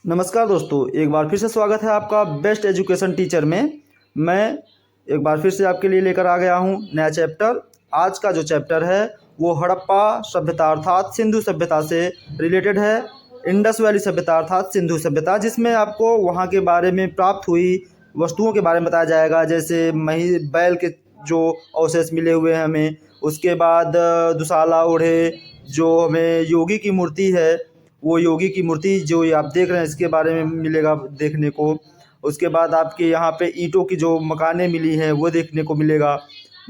नमस्कार दोस्तों, एक बार फिर से स्वागत है आपका बेस्ट एजुकेशन टीचर में। मैं एक बार फिर से आपके लिए लेकर आ गया हूँ नया चैप्टर। आज का जो चैप्टर है वो हड़प्पा सभ्यता अर्थात सिंधु सभ्यता से रिलेटेड है। इंडस वैली सभ्यता अर्थात सिंधु सभ्यता, जिसमें आपको वहाँ के बारे में प्राप्त हुई वस्तुओं के बारे में बताया जाएगा, जैसे बैल के जो अवशेष मिले हुए हैं हमें। उसके बाद दुशाला ओढ़े जो हमें योगी की मूर्ति है, वो योगी की मूर्ति जो ये आप देख रहे हैं इसके बारे में मिलेगा देखने को। उसके बाद आपके यहाँ पे ईंटों की जो मकानें मिली हैं वो देखने को मिलेगा।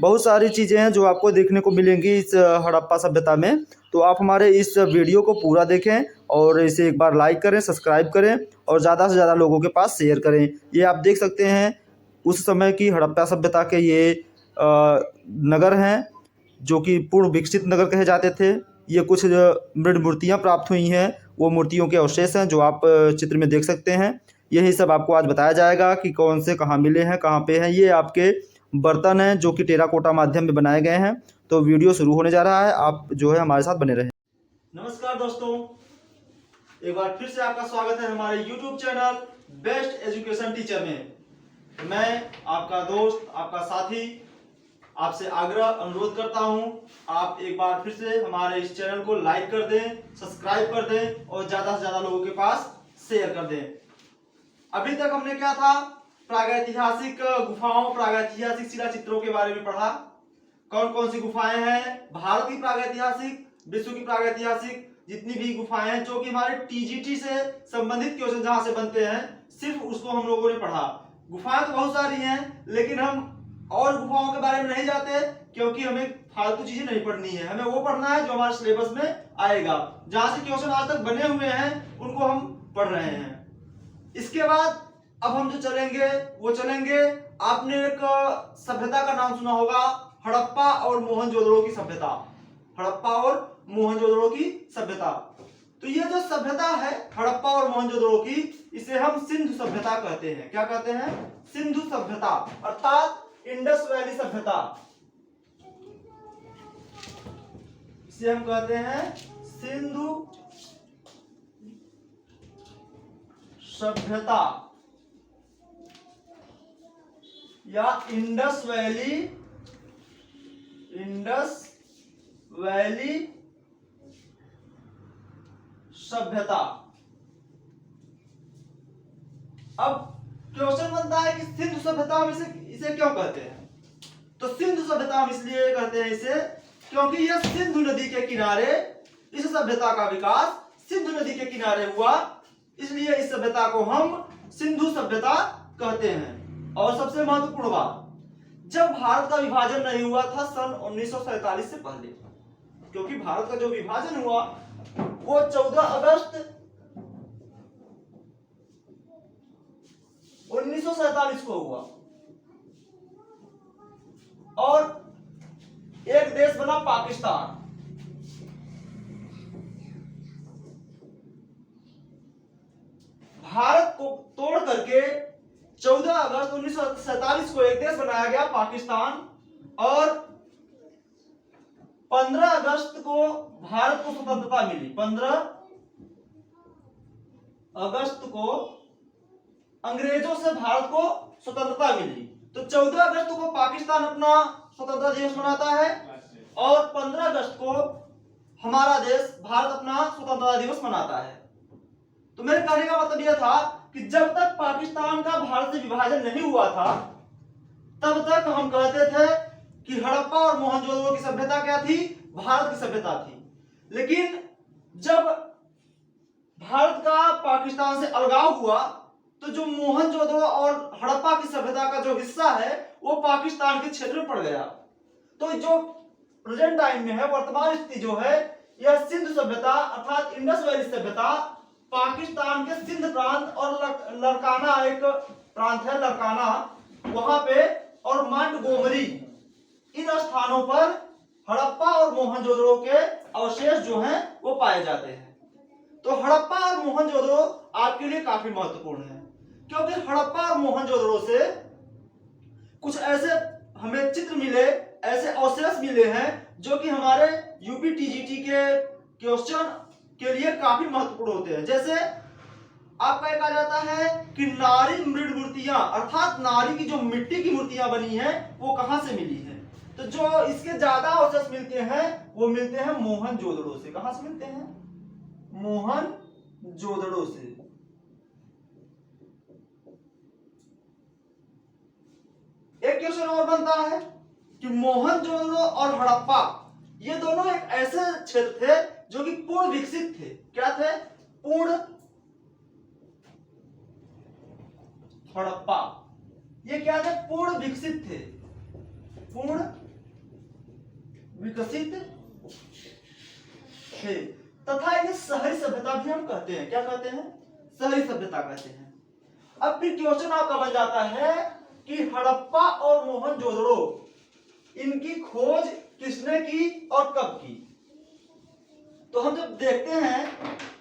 बहुत सारी चीज़ें हैं जो आपको देखने को मिलेंगी इस हड़प्पा सभ्यता में। तो आप हमारे इस वीडियो को पूरा देखें और इसे एक बार लाइक करें, सब्सक्राइब करें और ज़्यादा से ज़्यादा लोगों के पास शेयर करें। ये आप देख सकते हैं उस समय की हड़प्पा सभ्यता के ये नगर हैं जो कि पूर्ण विकसित नगर कहे जाते थे। ये कुछ मृद मूर्तियाँ प्राप्त हुई हैं, वो मूर्तियों के अवशेष हैं जो आप चित्र में देख सकते हैं। यही सब आपको आज बताया जाएगा कि कौन से कहाँ मिले हैं, कहाँ पे हैं। ये आपके बर्तन हैं जो कि टेराकोटा माध्यम में बनाए गए हैं। तो वीडियो शुरू होने जा रहा है, आप जो है हमारे साथ बने रहें। नमस्कार दोस्तों, एक बार फिर से आपका स्वागत है हमारे YouTube channel best education teacher में। मैं आपका दोस्त, आपका साथी आपसे अनुरोध करता हूं, आप एक बार फिर से हमारे इस चैनल को लाइक कर दें, सब्सक्राइब कर दें और ज्यादा से ज्यादा लोगों के पास शेयर कर दें। अभी तक हमने क्या था, प्रागैतिहासिक गुफाओं, प्रागैतिहासिक शिला चित्रों के बारे में पढ़ा। कौन कौन सी गुफाएं हैं भारत की प्रागैतिहासिक, विश्व की प्रागैतिहासिक, जितनी भी गुफाएं हैं जो कि हमारे टीजीटी से संबंधित क्वेश्चन जहां से बनते हैं, सिर्फ उसको हम लोगों ने पढ़ा। गुफाएं तो बहुत सारी हैं, लेकिन हम और गुफाओं के बारे में नहीं जाते क्योंकि हमें फालतू चीजें नहीं पढ़नी है। हमें वो पढ़ना है जो हमारे सिलेबस में आएगा, जहां से क्वेश्चन आज तक बने हुए हैं उनको हम पढ़ रहे हैं। इसके बाद अब हम जो चलेंगे वो चलेंगे, आपने एक सभ्यता का नाम सुना होगा, हड़प्पा और मोहनजोदड़ो की सभ्यता। हड़प्पा और मोहनजोदड़ो की सभ्यता। तो ये जो सभ्यता है हड़प्पा और मोहनजोदड़ो की, इसे हम सिंधु सभ्यता कहते हैं। क्या कहते हैं? सिंधु सभ्यता अर्थात इंडस वैली सभ्यता। इसे हम कहते हैं सिंधु सभ्यता या इंडस वैली सभ्यता। अब क्वेश्चन बनता है कि सिंधु सभ्यता हम इसे क्यों कहते हैं? तो सिंधु सभ्यता हम इसलिए कहते हैं इसे क्योंकि यह सिंधु नदी के किनारे, इस सभ्यता का विकास सिंधु नदी के किनारे हुआ, इसलिए इस सभ्यता को हम सिंधु सभ्यता कहते हैं। और सबसे महत्वपूर्ण बात, जब भारत का विभाजन नहीं हुआ था सन 1947 से पहले, क्योंकि भारत का जो विभाजन हुआ वो 14 अगस्त 1947 को हुआ और एक देश बना पाकिस्तान। भारत को तोड़ करके 14 अगस्त 1947 को एक देश बनाया गया पाकिस्तान, और 15 अगस्त को भारत को स्वतंत्रता मिली। 15 अगस्त को अंग्रेजों से भारत को स्वतंत्रता मिली। तो 14 अगस्त को पाकिस्तान अपना स्वतंत्रता दिवस मनाता है और 15 अगस्त को हमारा देश भारत अपना स्वतंत्रता दिवस मनाता है। तो मेरे कहने का मतलब यह था कि जब तक पाकिस्तान का भारत से विभाजन नहीं हुआ था तब तक हम कहते थे कि हड़प्पा और मोहनजोदड़ो की सभ्यता क्या थी? भारत की सभ्यता थी। लेकिन जब भारत का पाकिस्तान से अलगाव हुआ तो जो मोहनजोदड़ो और हड़प्पा की सभ्यता का जो हिस्सा है वो पाकिस्तान के क्षेत्र में पड़ गया। तो जो प्रेजेंट टाइम में है, वर्तमान स्थिति जो है, यह सिंधु सभ्यता अर्थात इंडस वैली सभ्यता पाकिस्तान के सिंध प्रांत और लड़काना एक प्रांत है, लड़काना, वहां पे, और मोंटगोमरी, इन स्थानों पर हड़प्पा और मोहनजोदड़ो के अवशेष जो हैं वो पाए जाते हैं। तो हड़प्पा और मोहनजोदड़ो आपके लिए काफी महत्वपूर्ण है क्योंकि हड़प्पा और मोहनजोदड़ो से कुछ ऐसे हमें चित्र मिले, ऐसे अवशेष मिले हैं जो कि हमारे यूपी टीजीटी के क्वेश्चन के लिए काफी महत्वपूर्ण होते हैं। जैसे आपका एक आ जाता है कि नारी मृद मूर्तियां, अर्थात नारी की जो मिट्टी की मूर्तियां बनी है वो कहां से मिली है। तो जो इसके ज्यादा अवशेष मिलते हैं वो मिलते हैं मोहनजोदड़ो से। कहां से मिलते हैं? मोहनजोदड़ो से। एक क्वेश्चन और बनता है कि मोहनजोदड़ो और हड़प्पा ये दोनों एक ऐसे क्षेत्र थे जो कि पूर्ण विकसित थे। क्या थे? पूर्ण। हड़प्पा ये क्या थे? पूर्ण विकसित थे, पूर्ण विकसित थे, तथा इन्हें शहरी सभ्यता भी हम कहते हैं। क्या कहते हैं? शहरी सभ्यता कहते हैं। अब फिर क्वेश्चन आपका बन जाता है कि हड़प्पा और मोहनजोदड़ो इनकी खोज किसने की और कब की। तो हम जब देखते हैं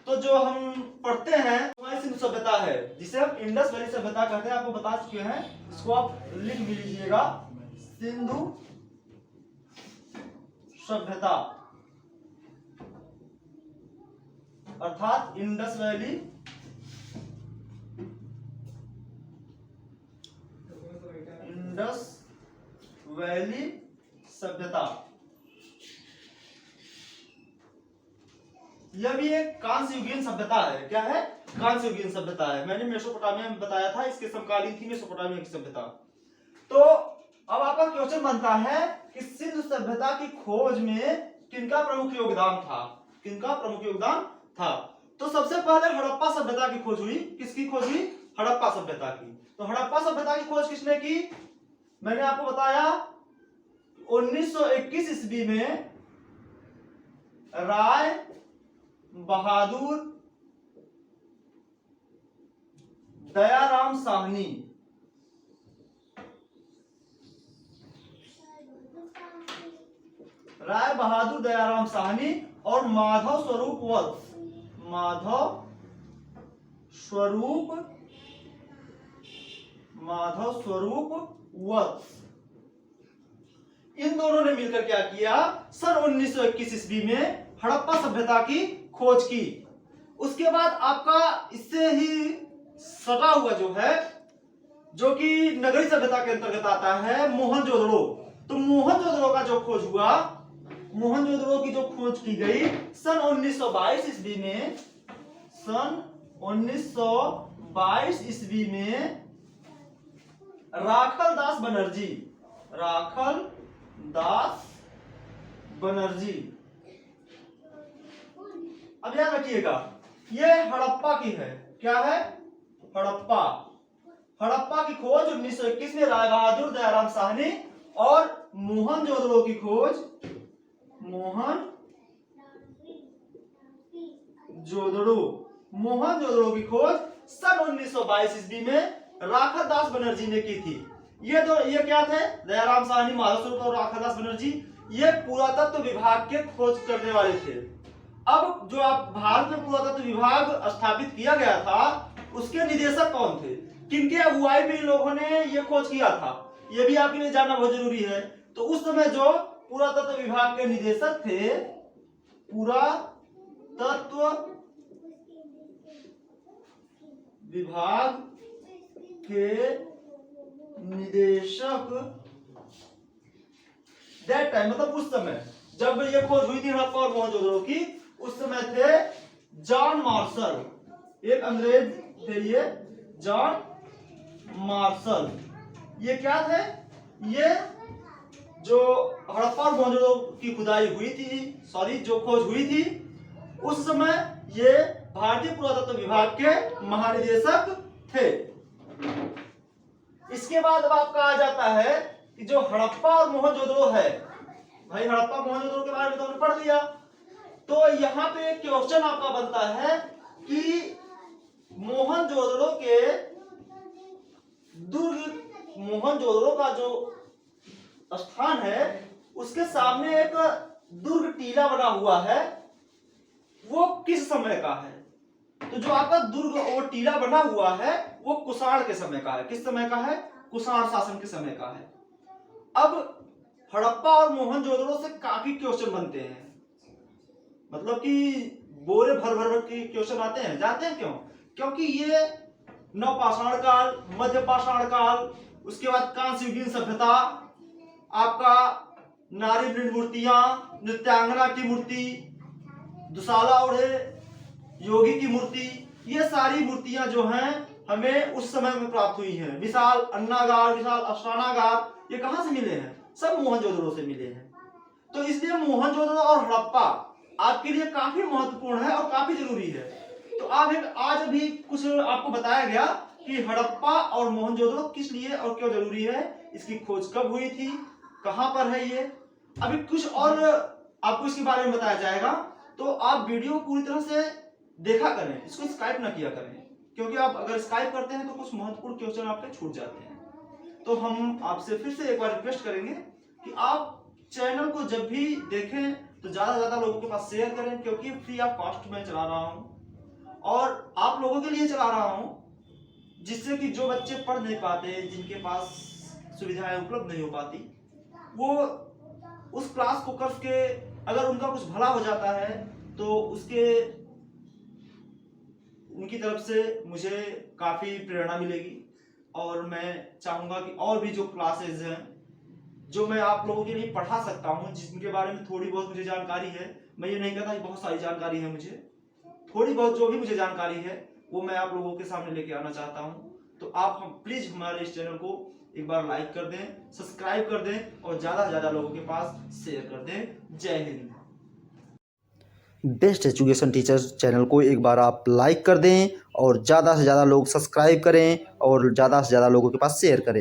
तो जो हम पढ़ते हैं हमारी सिंधु सभ्यता है जिसे हम इंडस वैली सभ्यता कहते हैं। आपको बता चुके हैं, इसको आप लिख भी लीजिएगा, सिंधु सभ्यता अर्थात इंडस वैली सभ्यता। यह भी एक कांस्य युगीन सभ्यता है। क्या है? कांस्य युगीन सभ्यता है। मैंने मेसोपोटामिया में बताया था, इसके समकालीन थी मेसोपोटामिया की सभ्यता। तो अब आपका क्वेश्चन बनता है कि सिंधु सभ्यता की खोज में किनका प्रमुख योगदान था? किनका प्रमुख योगदान था? तो सबसे पहले हड़प्पा सभ्यता की खोज हुई। किसकी खोज हुई? हड़प्पा सभ्यता की। तो हड़प्पा सभ्यता की खोज किसने की? मैंने आपको बताया 1921 ईस्वी में राय बहादुर दयाराम साहनी और माधव स्वरूप वत्स इन दोनों ने मिलकर क्या किया? सन 1921 ईस्वी में हड़प्पा सभ्यता की खोज की। उसके बाद आपका इससे ही सटा हुआ जो है, जो कि नगरी सभ्यता के अंतर्गत आता है, मोहनजोदड़ो। तो मोहनजोदड़ो का जो खोज हुआ, मोहनजोदड़ो की जो खोज की गई सन 1922 ईस्वी में, सन 1922 ईस्वी में राखल दास बनर्जी। अब याद रखिएगा ये हड़प्पा की है। क्या है? हड़प्पा की खोज 1921 में राय बहादुर दयाराम साहनी और मोहनजोदड़ो की खोज मोहनजोदड़ो की खोज सन 1922 ईस्वी में राखल दास बनर्जी ने की थी। ये क्या थे? दयाराम साहनी, माधव स्वरूप और राखल दास बनर्जी। ये पुरातत्व विभाग के खोज करने वाले थे। अब जो आप भारत में पुरातत्व विभाग स्थापित किया गया था उसके निदेशक कौन थे? किनके अगुवाई में इन लोगों ने ये खोज किया था? ये भी आपके लिए जानना बहुत जरूरी है। तो उस समय जो पुरातत्व विभाग के निदेशक थे, पुरातत्व विभाग के निदेशक दैट टाइम, मतलब उस समय जब ये खोज हुई थी हड़प्पा और मोहनजोदड़ो की, उस समय थे जॉन मार्शल। एक अंग्रेज थे ये, जॉन मार्शल। ये क्या थे? ये जो हड़प्पा और मोहनजोदड़ो की खुदाई हुई थी, जो खोज हुई थी, उस समय ये भारतीय पुरातत्व विभाग के महानिदेशक थे। इसके बाद अब आपका आ जाता है कि जो हड़प्पा और मोहनजोदड़ो है, भाई हड़प्पा मोहनजोदड़ो के बारे में तो हमने पढ़ लिया। तो यहाँ पे क्वेश्चन आपका बनता है कि मोहनजोदड़ो का जो स्थान है उसके सामने एक दुर्ग टीला बना हुआ है, वो किस समय का है? तो जो आपका दुर्ग और टीला बना हुआ है वो कुषाण के समय का है। किस समय का है? कुषाण शासन के समय का है। अब हड़प्पा और मोहनजोदड़ो से काफी क्वेश्चन बनते हैं, मतलब कि बोरे भर भर के क्वेश्चन आते हैं। जानते हैं क्यों? क्योंकि ये नवपाषाण काल, मध्य पाषाण काल, उसके बाद कांस्ययुगीन सभ्यता, आपका नारी वृंद मूर्तियां, नृत्यांगना की मूर्ति, दुशाला ओढ़े योगी की मूर्ति, ये सारी मूर्तियां जो हैं हमें उस समय में प्राप्त हुई हैं। विशाल अन्नागार, विशाल अष्टानागार, ये कहां से मिले हैं? सब मोहनजोदड़ो से मिले हैं। तो इसलिए मोहनजोदड़ो और हड़प्पा आपके लिए काफी महत्वपूर्ण है और काफी जरूरी है। तो आज अभी कुछ आपको बताया गया कि हड़प्पा और मोहनजोदड़ो किस लिए और क्यों जरूरी है, इसकी खोज कब हुई थी, कहां पर है ये, अभी कुछ और आपको इसके बारे में बताया जाएगा। तो आप वीडियो पूरी तरह से देखा करें, इसको स्काइप ना किया करें, क्योंकि आप अगर स्काइप करते हैं तो कुछ महत्वपूर्ण क्वेश्चन आपके छूट जाते हैं। तो हम आपसे फिर से एक बार रिक्वेस्ट करेंगे कि आप चैनल को जब भी देखें तो ज्यादा से ज्यादा लोगों के पास शेयर करें, क्योंकि फ्री ऑफ कॉस्ट में चला रहा हूं और आप लोगों के लिए चला रहा हूं, जिससे कि जो बच्चे पढ़ नहीं पाते, जिनके पास सुविधाएं उपलब्ध नहीं हो पाती, वो उस क्लास को करके अगर उनका कुछ भला हो जाता है तो उनकी तरफ से मुझे काफी प्रेरणा मिलेगी। और मैं चाहूंगा कि और भी जो क्लासेस हैं जो मैं आप लोगों के लिए पढ़ा सकता हूं, जिनके बारे में थोड़ी बहुत मुझे जानकारी है, मैं ये नहीं कहता कि बहुत सारी जानकारी है, मुझे थोड़ी बहुत जो भी मुझे जानकारी है वो मैं आप लोगों के सामने लेके आना चाहता हूं। तो आप प्लीज हमारे इस चैनल को एक बार लाइक कर दें, सब्सक्राइब कर दें और ज्यादा से ज्यादा लोगों के पास शेयर कर दें। जय Hind. Best education teacher channel को एक बार आप लाइक कर दें और ज़्यादा से ज़्यादा लोग सब्सक्राइब करें और ज़्यादा से ज़्यादा लोगों के पास शेयर करें।